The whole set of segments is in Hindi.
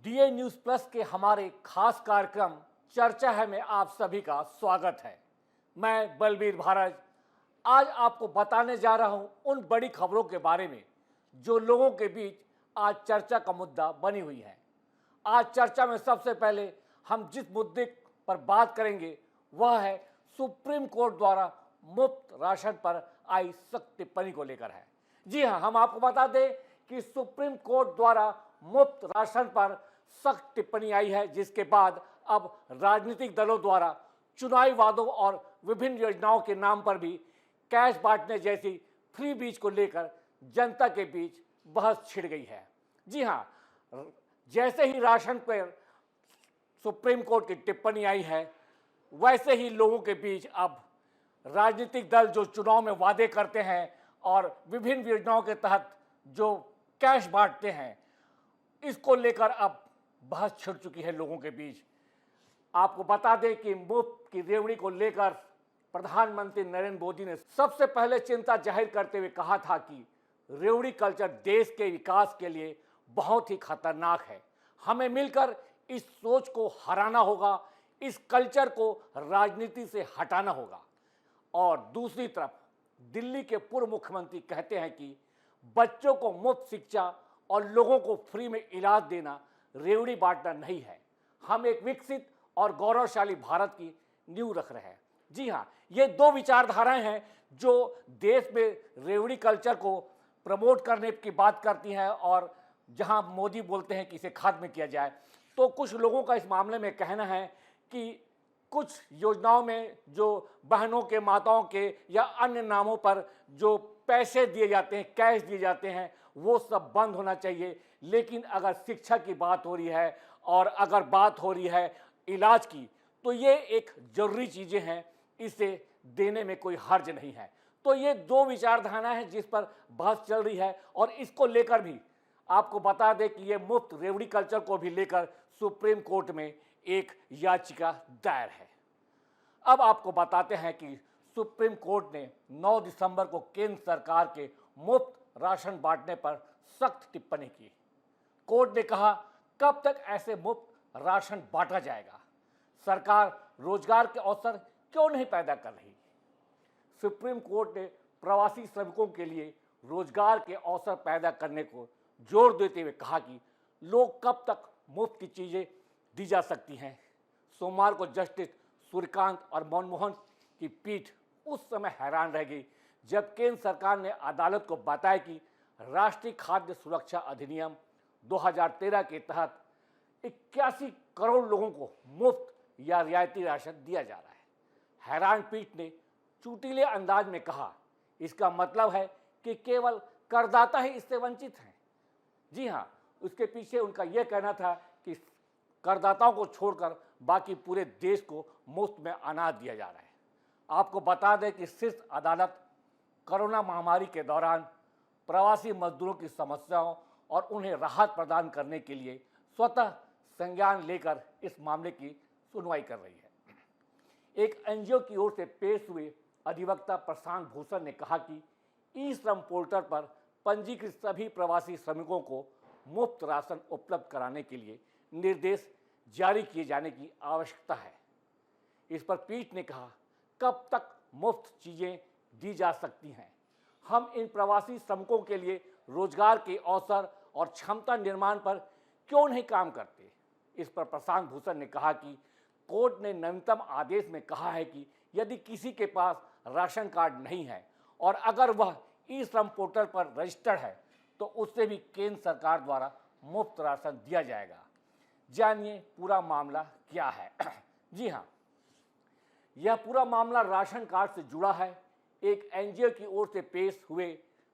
डीए न्यूज प्लस के हमारे खास कार्यक्रम चर्चा है में आप सभी का स्वागत है। मैं बलबीर भारज आज आपको बताने जा रहा हूं उन बड़ी खबरों के बारे में जो लोगों के बीच आज चर्चा का मुद्दा बनी हुई है। आज चर्चा में सबसे पहले हम जिस मुद्दे पर बात करेंगे वह है सुप्रीम कोर्ट द्वारा मुफ्त राशन पर आई सख्त टिप्पणी को लेकर है। जी हां, हम आपको बता दें कि सुप्रीम कोर्ट द्वारा मुफ्त राशन पर सख्त टिप्पणी आई है, जिसके बाद अब राजनीतिक दलों द्वारा चुनावी वादों और विभिन्न योजनाओं के नाम पर भी कैश बांटने जैसी फ्री बीज को लेकर जनता के बीच बहस छिड़ गई है। जी हां, जैसे ही राशन पर सुप्रीम कोर्ट की टिप्पणी आई है, वैसे ही लोगों के बीच अब राजनीतिक दल जो चुनाव में वादे करते हैं और विभिन्न योजनाओं के तहत जो कैश बांटते हैं, इसको लेकर अब बहस छिड़ चुकी है लोगों के बीच। आपको बता दें कि मुफ्त की रेवड़ी को लेकर प्रधानमंत्री नरेंद्र मोदी ने सबसे पहले चिंता जाहिर करते हुए कहा था कि रेवड़ी कल्चर देश के विकास के लिए बहुत ही खतरनाक है। हमें मिलकर इस सोच को हराना होगा, इस कल्चर को राजनीति से हटाना होगा। और दूसरी तरफ दिल्ली के पूर्व मुख्यमंत्री कहते हैं कि बच्चों को मुफ्त शिक्षा और लोगों को फ्री में इलाज देना रेवड़ी बांटना नहीं है। हम एक विकसित और गौरवशाली भारत की नींव रख रहे हैं। जी हाँ, ये दो विचारधाराएं हैं जो देश में रेवड़ी कल्चर को प्रमोट करने की बात करती हैं, और जहां मोदी बोलते हैं कि इसे खत्म किया जाए, तो कुछ लोगों का इस मामले में कहना है कि कुछ योजनाओं में जो बहनों के, माताओं के या अन्य नामों पर जो पैसे दिए जाते हैं, कैश दिए जाते हैं, वो सब बंद होना चाहिए। लेकिन अगर शिक्षा की बात हो रही है और अगर बात हो रही है इलाज की, तो ये एक जरूरी चीज़ें हैं, इसे देने में कोई हर्ज नहीं है। तो ये दो विचारधारा है जिस पर बहस चल रही है, और इसको लेकर भी आपको बता दें कि ये मुफ्त रेवड़ी कल्चर को भी लेकर सुप्रीम कोर्ट में एक याचिका दायर है। अब आपको बताते हैं कि सुप्रीम कोर्ट ने 9 दिसंबर को केंद्र सरकार के मुफ्त राशन बांटने पर सख्त टिप्पणी की। कोर्ट ने कहा, कब तक ऐसे मुफ्त राशन बांटा जाएगा? सरकार रोजगार के अवसर क्यों नहीं पैदा कर रही? सुप्रीम कोर्ट ने प्रवासी श्रमिकों के लिए रोजगार के अवसर पैदा करने को जोर देते हुए कहा कि लोग कब तक मुफ्त की चीज़ें दी जा सकती हैं। सोमवार को जस्टिस सूर्यकांत और मनमोहन की पीठ उस समय हैरान रह गई जब केंद्र सरकार ने अदालत को बताया कि राष्ट्रीय खाद्य सुरक्षा अधिनियम 2013 के तहत 81 करोड़ लोगों को मुफ्त या रियायती राशन दिया जा रहा है। हैरान पीठ ने चुटीले अंदाज में कहा, इसका मतलब है कि केवल करदाता ही इससे वंचित हैं। जी हाँ, उसके पीछे उनका यह कहना था कि करदाताओं को छोड़कर बाकी पूरे देश को मुफ्त में अनाज दिया जा रहा है। आपको बता दें कि शीर्ष अदालत कोरोना महामारी के दौरान प्रवासी मजदूरों की समस्याओं और उन्हें राहत प्रदान करने के लिए स्वतः संज्ञान लेकर इस मामले की सुनवाई कर रही है। एक एनजीओ की ओर से पेश हुए अधिवक्ता प्रशांत भूषण ने कहा कि ई श्रम पोर्टल पर पंजीकृत सभी प्रवासी श्रमिकों को मुफ्त राशन उपलब्ध कराने के लिए निर्देश जारी किए जाने की आवश्यकता है। इस पर पीठ ने कहा, कब तक मुफ्त चीज़ें दी जा सकती हैं? हम इन प्रवासी श्रमिकों के लिए रोजगार के अवसर और क्षमता निर्माण पर क्यों नहीं काम करते? इस पर प्रशांत भूषण ने कहा कि कोर्ट ने नवीनतम आदेश में कहा है कि यदि किसी के पास राशन कार्ड नहीं है और अगर वह ई श्रम पोर्टल पर रजिस्टर्ड है, तो उससे भी केंद्र सरकार द्वारा मुफ्त राशन दिया जाएगा। जानिए पूरा मामला क्या है। जी हाँ, यह पूरा मामला राशन कार्ड से जुड़ा है। एक एनजीओ की ओर से पेश हुए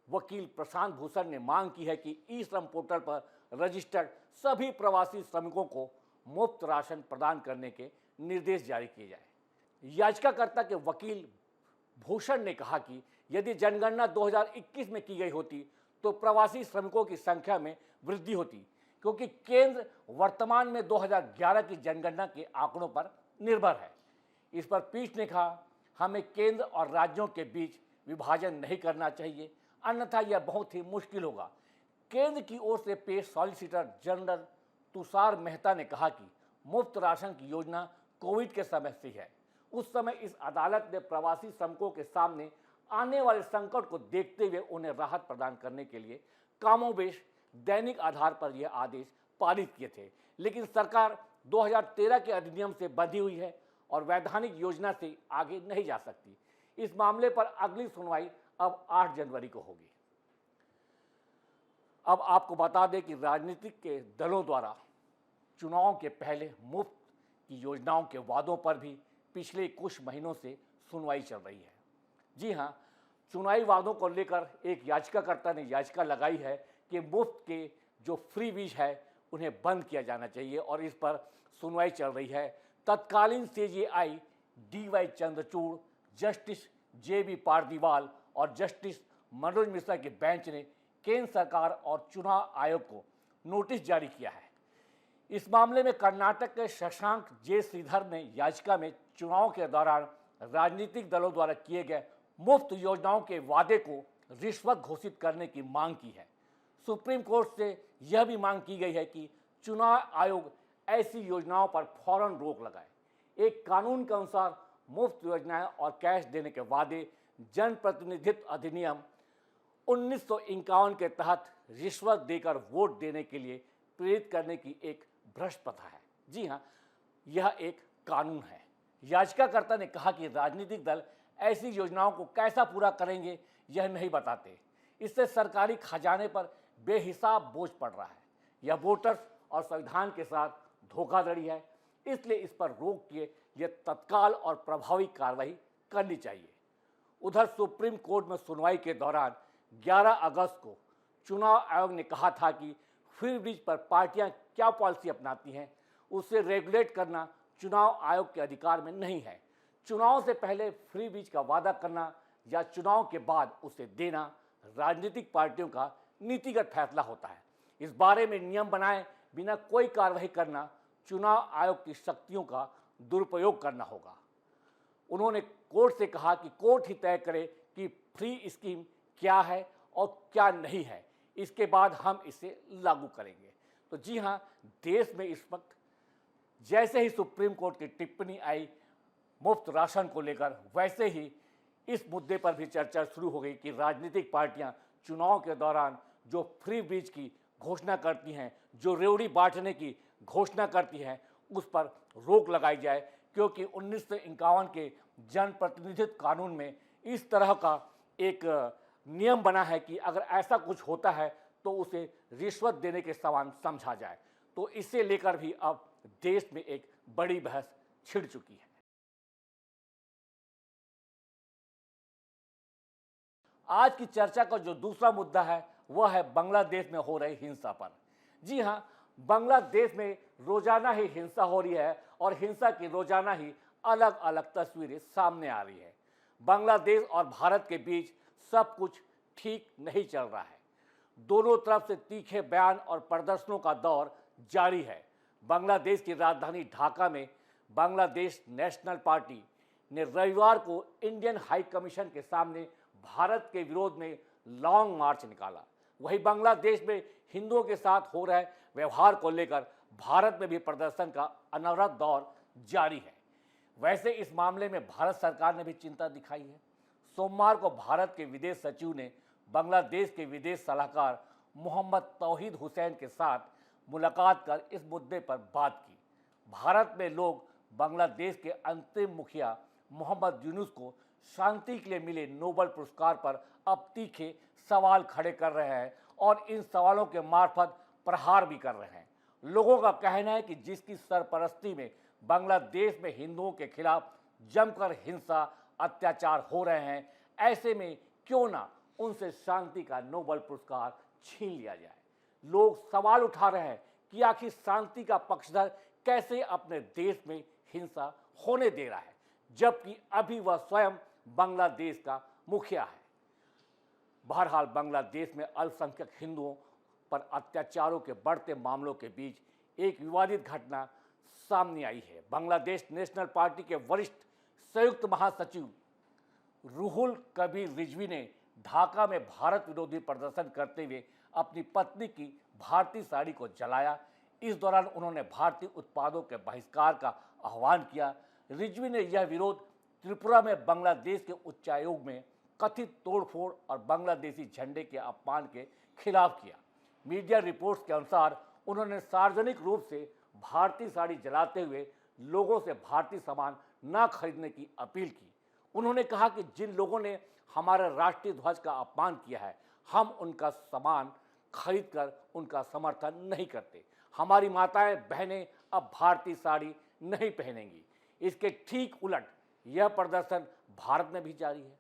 वकील प्रशांत भूषण ने मांग की है कि ई श्रम पोर्टल पर रजिस्टर्ड सभी प्रवासी श्रमिकों को मुफ्त राशन प्रदान करने के निर्देश जारी किए जाए। याचिकाकर्ता के वकील भूषण ने कहा कि यदि जनगणना 2021 में की गई होती तो प्रवासी श्रमिकों की संख्या में वृद्धि होती, क्योंकि केंद्र वर्तमान में 2011 की जनगणना के आंकड़ों पर निर्भर है। इस पर पीठ ने कहा, हमें केंद्र और राज्यों के बीच विभाजन नहीं करना चाहिए, अन्यथा यह बहुत ही मुश्किल होगा। केंद्र की ओर से पेश सॉलिसिटर जनरल तुषार मेहता ने कहा कि मुफ्त राशन की योजना कोविड के समय से है। उस समय इस अदालत ने प्रवासी श्रमिकों के सामने आने वाले संकट को देखते हुए उन्हें राहत प्रदान करने के लिए कामोबेश दैनिक आधार पर यह आदेश पारित किए थे, लेकिन सरकार 2013 के अधिनियम से बंधी हुई है और वैधानिक योजना से आगे नहीं जा सकती। इस मामले पर अगली सुनवाई अब 8 जनवरी को होगी। अब आपको बता दें कि राजनीतिक के दलों द्वारा चुनाव के पहले मुफ्त की योजनाओं के वादों पर भी पिछले कुछ महीनों से सुनवाई चल रही है। जी हां, चुनावी वादों को लेकर एक याचिकाकर्ता ने याचिका लगाई है कि मुफ्त के जो फ्री बीज है उन्हें बंद किया जाना चाहिए और इस पर सुनवाई चल रही है। तत्कालीन CJI DY Chandrachud, justice JB पारदीवाल और जस्टिस मनोज मिश्रा की बेंच ने केंद्र सरकार और चुनाव आयोग को नोटिस जारी किया है। इस मामले में कर्नाटक के शशांक J श्रीधर ने याचिका में चुनाव के दौरान राजनीतिक दलों द्वारा किए गए मुफ्त योजनाओं के वादे को रिश्वत घोषित करने की मांग की है। सुप्रीम कोर्ट से यह भी मांग की गई है कि चुनाव आयोग ऐसी योजनाओं पर फौरन रोक लगाए। एक कानून के अनुसार मुफ्त योजनाएं और कैश देने के वादे जनप्रतिनिधित्व अधिनियम 1951 के तहत रिश्वत देकर वोट देने के लिए प्रेरित करने की एक भ्रष्ट प्रथा है। जी हाँ, यह एक कानून है। याचिकाकर्ता ने कहा कि राजनीतिक दल ऐसी योजनाओं को कैसा पूरा करेंगे यह नहीं बताते। इससे सरकारी खजाने पर बेहिसाब बोझ पड़ रहा है। यह वोटर्स और संविधान के साथ धोखाधड़ी है, इसलिए इस पर रोक के लिए तत्काल और प्रभावी कार्रवाई करनी चाहिए। उधर सुप्रीम कोर्ट में सुनवाई के दौरान 11 अगस्त को चुनाव आयोग ने कहा था कि फ्री बीज पर पार्टियां क्या पॉलिसी अपनाती हैं उसे रेगुलेट करना चुनाव आयोग के अधिकार में नहीं है। चुनाव से पहले फ्री बीज का वादा करना या चुनाव के बाद उसे देना राजनीतिक पार्टियों का नीतिगत फैसला होता है। इस बारे में नियम बनाए बिना कोई कार्रवाई करना चुनाव आयोग की शक्तियों का दुरुपयोग करना होगा। उन्होंने कोर्ट से कहा कि कोर्ट ही तय करे कि फ्री स्कीम क्या है और क्या नहीं है, इसके बाद हम इसे लागू करेंगे। तो जी हाँ, देश में इस वक्त जैसे ही सुप्रीम कोर्ट की टिप्पणी आई मुफ्त राशन को लेकर, वैसे ही इस मुद्दे पर भी चर्चा शुरू हो गई कि राजनीतिक पार्टियां चुनाव के दौरान जो फ्री बीज की घोषणा करती हैं, जो रेवड़ी बांटने की घोषणा करती हैं, उस पर रोक लगाई जाए, क्योंकि 1951 के जनप्रतिनिधित्व कानून में इस तरह का एक नियम बना है कि अगर ऐसा कुछ होता है तो उसे रिश्वत देने के समान समझा जाए। तो इसे लेकर भी अब देश में एक बड़ी बहस छिड़ चुकी है। आज की चर्चा का जो दूसरा मुद्दा है वह है बांग्लादेश में हो रही हिंसा पर। जी हां, बांग्लादेश में रोजाना ही हिंसा हो रही है और हिंसा की रोजाना ही अलग अलग तस्वीरें सामने आ रही है। बांग्लादेश और भारत के बीच सब कुछ ठीक नहीं चल रहा है। दोनों तरफ से तीखे बयान और प्रदर्शनों का दौर जारी है। बांग्लादेश की राजधानी ढाका में बांग्लादेश नेशनल पार्टी ने रविवार को इंडियन हाई कमीशन के सामने भारत के विरोध में लॉन्ग मार्च निकाला। वहीं बांग्लादेश में हिंदुओं के साथ हो रहे व्यवहार को लेकर भारत में भी प्रदर्शन का अनवरत दौर जारी है। वैसे इस मामले में भारत सरकार ने भी चिंता दिखाई है। सोमवार को भारत के विदेश सचिव ने बांग्लादेश के विदेश सलाहकार मोहम्मद तौहीद हुसैन के साथ मुलाकात कर इस मुद्दे पर बात की। भारत में लोग बांग्लादेश के अंतरिम मुखिया मोहम्मद यूनुस को शांति के लिए मिले नोबेल पुरस्कार पर अब तीखे सवाल खड़े कर रहे हैं और इन सवालों के मार्फत प्रहार भी कर रहे हैं। लोगों का कहना है कि जिसकी सरपरस्ती में बांग्लादेश में हिंदुओं के खिलाफ जमकर हिंसा अत्याचार हो रहे हैं, ऐसे में क्यों ना उनसे शांति का नोबेल पुरस्कार छीन लिया जाए। लोग सवाल उठा रहे हैं कि आखिर शांति का पक्षधर कैसे अपने देश में हिंसा होने दे रहा है, जबकि अभी वह स्वयं बांग्लादेश का मुखिया है। बहरहाल बांग्लादेश में अल्पसंख्यक हिंदुओं पर अत्याचारों के बढ़ते मामलों के बीच एक विवादित घटना सामने आई है। बांग्लादेश नेशनल पार्टी के वरिष्ठ संयुक्त महासचिव रूहुल कबीर रिजवी ने ढाका में भारत विरोधी प्रदर्शन करते हुए अपनी पत्नी की भारतीय साड़ी को जलाया। इस दौरान उन्होंने भारतीय उत्पादों के बहिष्कार का आह्वान किया। रिजवी ने यह विरोध त्रिपुरा में बांग्लादेश के उच्चायोग में कथित तोड़फोड़ और बांग्लादेशी झंडे के अपमान के खिलाफ किया। मीडिया रिपोर्ट्स के अनुसार उन्होंने सार्वजनिक रूप से भारतीय साड़ी जलाते हुए लोगों से भारतीय सामान न खरीदने की अपील की। उन्होंने कहा कि जिन लोगों ने हमारे राष्ट्रीय ध्वज का अपमान किया है, हम उनका सामान खरीदकर उनका समर्थन नहीं करते। हमारी माताएं बहनें अब भारतीय साड़ी नहीं पहनेंगी। इसके ठीक उलट यह प्रदर्शन भारत में भी जारी है।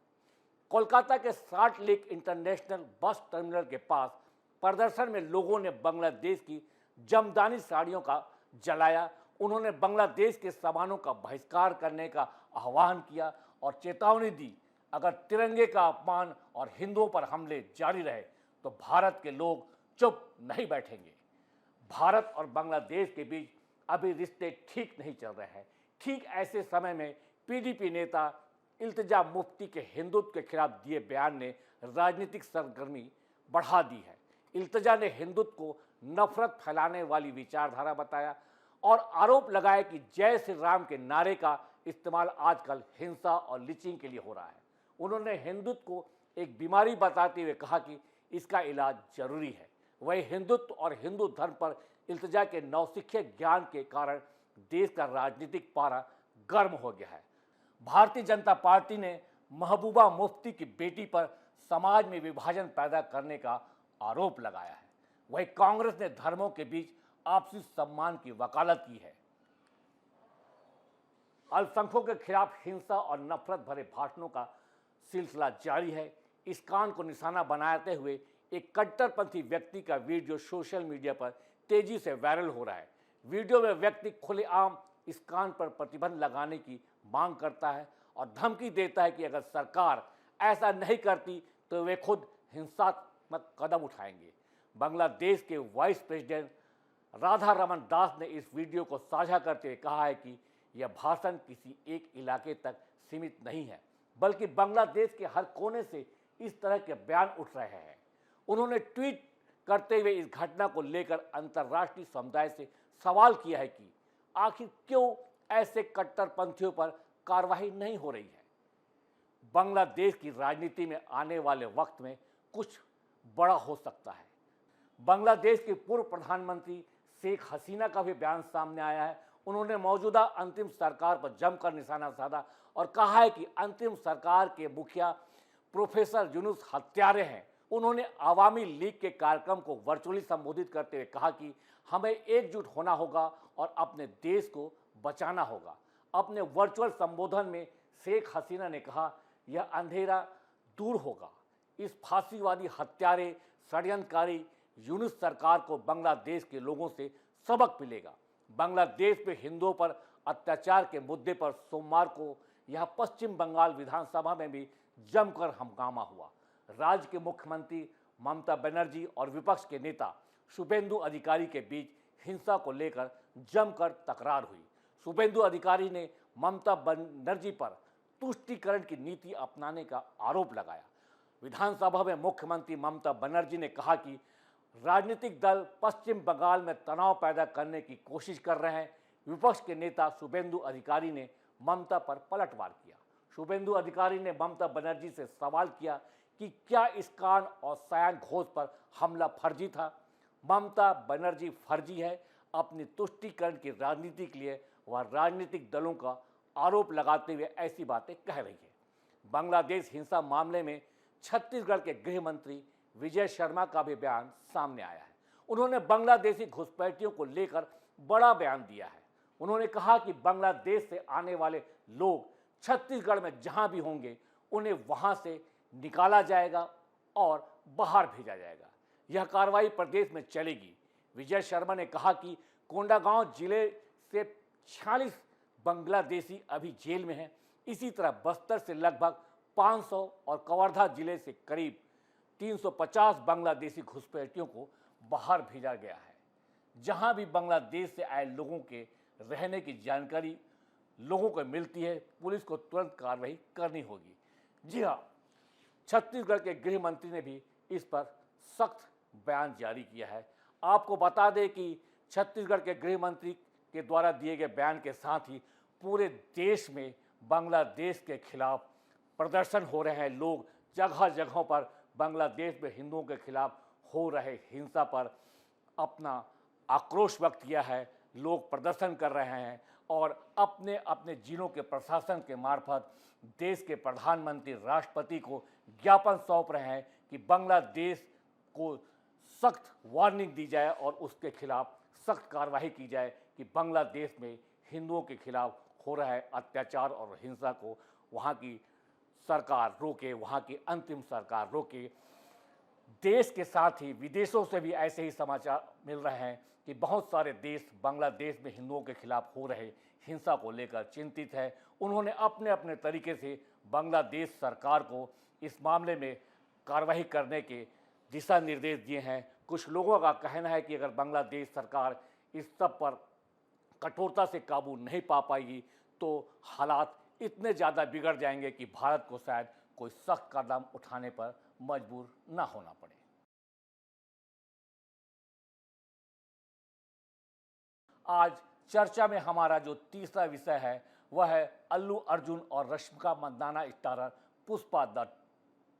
कोलकाता के salt lake international bus terminal के पास प्रदर्शन में लोगों ने बांग्लादेश की जमदानी साड़ियों का जलाया। उन्होंने बांग्लादेश के सामानों का बहिष्कार करने का आह्वान किया और चेतावनी दी, अगर तिरंगे का अपमान और हिंदुओं पर हमले जारी रहे तो भारत के लोग चुप नहीं बैठेंगे। भारत और बांग्लादेश के बीच अभी रिश्ते ठीक नहीं चल रहे हैं। ठीक ऐसे समय में पीडीपी नेता इल्तिजा मुफ्ती के हिंदुत्व के खिलाफ दिए बयान ने राजनीतिक सरगर्मी बढ़ा दी है। इल्तिजा ने हिंदुत्व को नफरत फैलाने वाली विचारधारा बताया और आरोप लगाया कि जय श्री राम के नारे का इस्तेमाल आजकल हिंसा और लिंचिंग के लिए हो रहा है। उन्होंने हिंदुत्व को एक बीमारी बताते हुए कहा कि इसका इलाज जरूरी है। वही हिंदुत्व और हिंदू धर्म पर इल्तिजा के नौसिखिया ज्ञान के कारण देश का राजनीतिक पारा गर्म हो गया है। भारतीय जनता पार्टी ने महबूबा मुफ्ती की बेटी पर समाज में विभाजन पैदा करने का आरोप लगाया है। वहीं कांग्रेस ने धर्मों के बीच आपसी सम्मान की वकालत की है। अल्पसंख्यकों के खिलाफ हिंसा और नफरत भरे भाषणों का सिलसिला जारी है। इस कांड को निशाना बनाते हुए एक कट्टरपंथी व्यक्ति का वीडियो सोशल मीडिया पर तेजी से वायरल हो रहा है। वीडियो में व्यक्ति खुलेआम इस कांड पर प्रतिबंध लगाने की मांग करता है और धमकी देता है कि अगर सरकार ऐसा नहीं करती तो वे खुद हिंसात्मक कदम उठाएंगे। बांग्लादेश के वाइस प्रेसिडेंट राधा रमन दास ने इस वीडियो को साझा करते हुए कहा है कि यह भाषण किसी एक इलाके तक सीमित नहीं है, बल्कि बांग्लादेश के हर कोने से इस तरह के बयान उठ रहे हैं। उन्होंने ट्वीट करते हुए इस घटना को लेकर अंतर्राष्ट्रीय समुदाय से सवाल किया है कि आखिर क्यों ऐसे कट्टरपंथियों पर कार्रवाई नहीं हो रही है। बांग्लादेश की राजनीति में आने वाले वक्त में कुछ बड़ा हो सकता है। बांग्लादेश के पूर्व प्रधानमंत्री शेख हसीना का भी बयान सामने आया है। उन्होंने मौजूदा अंतरिम सरकार पर जमकर निशाना साधा और कहा है कि अंतरिम सरकार के मुखिया प्रोफेसर यूनुस हत्यारे हैं। उन्होंने आवामी लीग के कार्यक्रम को वर्चुअली संबोधित करते हुए कहा कि हमें एकजुट होना होगा और अपने देश को बचाना होगा। अपने वर्चुअल संबोधन में शेख हसीना ने कहा, यह अंधेरा दूर होगा। इस फांसीवादी हत्यारे षड्यंत्रकारी यूनुस सरकार को बांग्लादेश के लोगों से सबक मिलेगा। बांग्लादेश में हिंदुओं पर अत्याचार के मुद्दे पर सोमवार को यह पश्चिम बंगाल विधानसभा में भी जमकर हंगामा हुआ। राज्य के मुख्यमंत्री ममता बनर्जी और विपक्ष के नेता शुभेंदु अधिकारी के बीच हिंसा को लेकर जमकर तकरार हुई। शुभेंदु अधिकारी ने ममता बनर्जी पर तुष्टीकरण की नीति अपनाने का आरोप लगाया। विधानसभा में मुख्यमंत्री ममता बनर्जी ने कहा कि राजनीतिक दल पश्चिम बंगाल में तनाव पैदा करने की कोशिश कर रहे हैं। विपक्ष के नेता शुभेंदु अधिकारी ने ममता पर पलटवार किया। शुभेंदु अधिकारी ने ममता बनर्जी से सवाल किया कि क्या इस कांड और सयान घोष पर हमला फर्जी था। ममता बनर्जी फर्जी है। अपनी तुष्टीकरण की राजनीति के लिए वह राजनीतिक दलों का आरोप लगाते हुए ऐसी बातें कह रही है। बांग्लादेश हिंसा मामले में छत्तीसगढ़ के गृह मंत्री विजय शर्मा का भी बयान सामने आया है। उन्होंने बांग्लादेशी घुसपैठियों को लेकर बड़ा बयान दिया है। उन्होंने कहा कि बांग्लादेश से आने वाले लोग छत्तीसगढ़ में जहां भी होंगे उन्हें वहां से निकाला जाएगा और बाहर भेजा जाएगा। यह कार्रवाई प्रदेश में चलेगी। विजय शर्मा ने कहा कि कोंडागांव जिले से 46 बांग्लादेशी अभी जेल में हैं। इसी तरह बस्तर से लगभग 500 और कवर्धा जिले से करीब 350 बांग्लादेशी घुसपैठियों को बाहर भेजा गया है। जहां भी बांग्लादेश से आए लोगों के रहने की जानकारी लोगों को मिलती है, पुलिस को तुरंत कार्रवाई करनी होगी। जी हाँ, छत्तीसगढ़ के गृह मंत्री ने भी इस पर सख्त बयान जारी किया है। आपको बता दें कि छत्तीसगढ़ के गृह मंत्री के द्वारा दिए गए बयान के साथ ही पूरे देश में बांग्लादेश के खिलाफ प्रदर्शन हो रहे हैं। लोग जगह जगहों पर बांग्लादेश में हिंदुओं के खिलाफ हो रहे हिंसा पर अपना आक्रोश व्यक्त किया है। लोग प्रदर्शन कर रहे हैं और अपने अपने जिलों के प्रशासन के मार्फत देश के प्रधानमंत्री, राष्ट्रपति को ज्ञापन सौंप रहे हैं कि बांग्लादेश को सख्त वार्निंग दी जाए और उसके खिलाफ सख्त कार्रवाई की जाए कि बांग्लादेश में हिंदुओं के खिलाफ हो रहा है अत्याचार और हिंसा को वहाँ की सरकार रोके, वहाँ की अंतिम सरकार रोके। देश के साथ ही विदेशों से भी ऐसे ही समाचार मिल रहे हैं कि बहुत सारे देश बांग्लादेश में हिंदुओं के खिलाफ हो रहे हिंसा को लेकर चिंतित है। उन्होंने अपने अपने तरीके से बांग्लादेश सरकार को इस मामले में कार्रवाई करने के दिशा निर्देश दिए हैं। कुछ लोगों का कहना है कि अगर बांग्लादेश सरकार इस सब पर कठोरता से काबू नहीं पा पाएगी तो हालात इतने ज़्यादा बिगड़ जाएंगे कि भारत को शायद कोई सख्त कदम उठाने पर मजबूर ना होना पड़े। आज चर्चा में हमारा जो तीसरा विषय है वह है अल्लू अर्जुन और रश्मिका मंदाना स्टारर पुष्पा द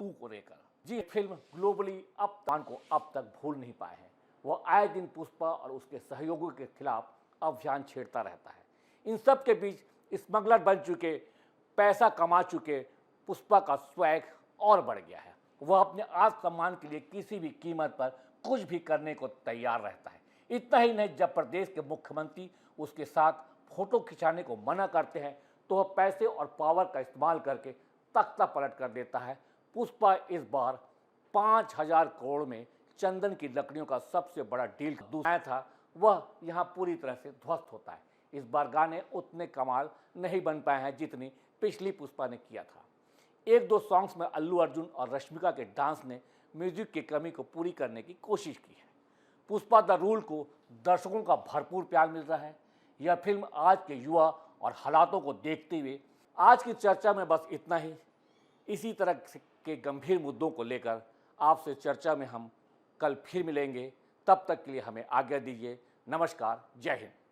2 को लेकर। जी, फिल्म ग्लोबली अब तक भूल नहीं पाए हैं। वह आए दिन पुष्पा और उसके सहयोगियों के खिलाफ अभियान छेड़ता रहता है। इन सब के बीच स्मगलर बन चुके, पैसा कमा चुके पुष्पा का स्वैग और बढ़ गया है। वह अपने आत्मसम्मान के लिए किसी भी कीमत पर कुछ भी करने को तैयार रहता है। इतना ही नहीं, जब प्रदेश के मुख्यमंत्री उसके साथ फोटो खिंचाने को मना करते हैं तो वह पैसे और पावर का इस्तेमाल करके तख्ता पलट कर देता है। पुष्पा इस बार 5,000 करोड़ में चंदन की लकड़ियों का सबसे बड़ा डील दूसरा था, वह यहाँ पूरी तरह से ध्वस्त होता है। इस बार गाने उतने कमाल नहीं बन पाए हैं जितनी पिछली पुष्पा ने किया था। एक दो सॉन्ग्स में अल्लू अर्जुन और रश्मिका के डांस ने म्यूजिक की कमी को पूरी करने की कोशिश की है। पुष्पा द रूल को दर्शकों का भरपूर प्यार मिल रहा है। यह फिल्म आज के युवा और हालातों को देखते हुए आज की चर्चा में बस इतना ही। इसी तरह के गंभीर मुद्दों को लेकर आपसे चर्चा में हम कल फिर मिलेंगे। तब तक के लिए हमें आज्ञा दीजिए। नमस्कार, जय हिंद।